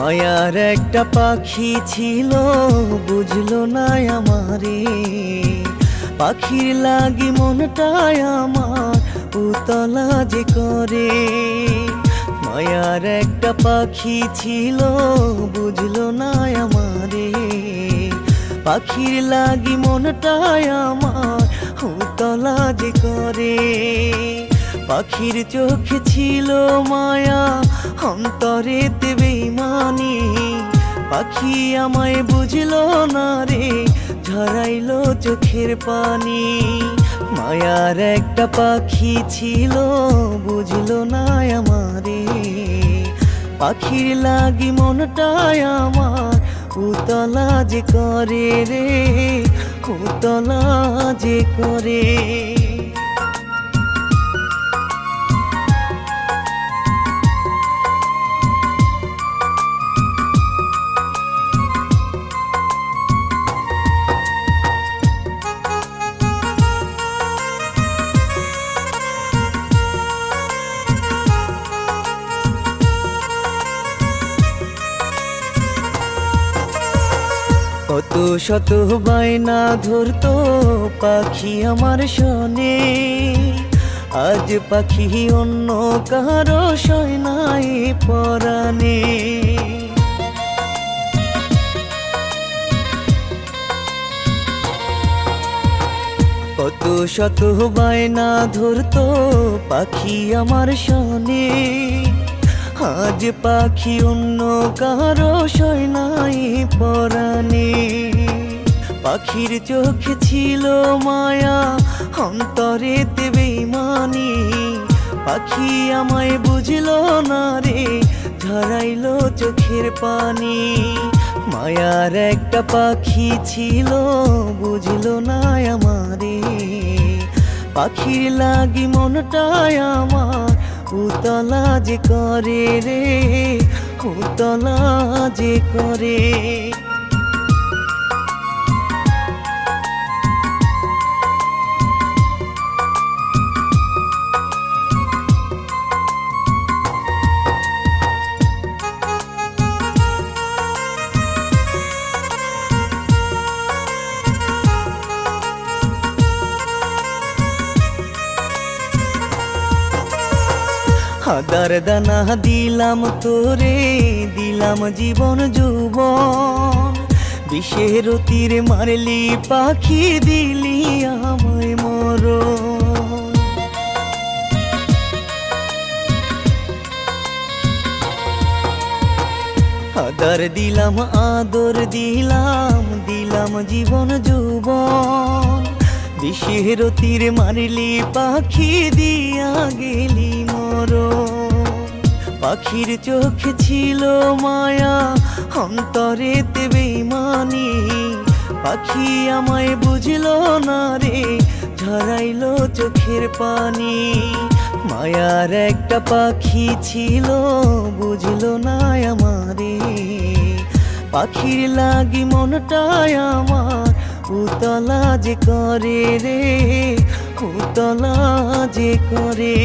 মায়ার একটা পাখি ছিল, বুঝলো না আমারে। পাখির লাগি মনটায় আমার উতলা যে করে। মায়ার একটা পাখি ছিল, বুঝলো না আমারে। পাখির লাগি মনটায় আমার উতলা যে করে। পাখির চোখে ছিল মায়া, অন্তরেতে বেইমানি। পাখি আমায় বুঝলো না রে, ঝরাইলো চোখের পানি। মায়ার একটা পাখি ছিল, বুঝলো না আমারে। পাখির লাগি মনটায় আমার উতলা যে করে রে, উতলা যে করে। কত শত বায়না ধরতো পাখি আমার শোনে। আজ পাখি অন্য কারো সয় নাই পরাণে। কত শত বায়না ধরতো পাখি আমার শোনে। আজ পাখি অন্য কারো সয় নাই পরাণে। পাখির চোখে ছিল মায়া, অন্তরেতে বেইমানি। পাখি আমায় বুঝলো না রে, ঝরাইলো চোখের পানি। মায়ার একটা পাখি ছিল, বুঝলো না আমারে। পাখির লাগি মনটায় আমার উতলা যে করে রে, উতলা যে করে। হাদার দানা দিলাম তোরে, দিলাম জীবন যৌবন। বিষের তীরে মারলি পাখি, দিলি আমায় মরণ। হাদার দিলাম আদর দিলাম, দিলাম জীবন যৌবন। বিষের তীরে মারলি পাখি, দিয়া গেলি মরণ। পাখির চোখে ছিল মায়া, অন্তরেতে বেইমানি। পাখি আমায় বুঝলো না রে, ঝরাইলো চোখের পানি। মায়ার একটা পাখি ছিল, বুঝলো না আমারে। পাখির লাগি মনটায় আমার উতলা যে করে রে, উতলা যে করে।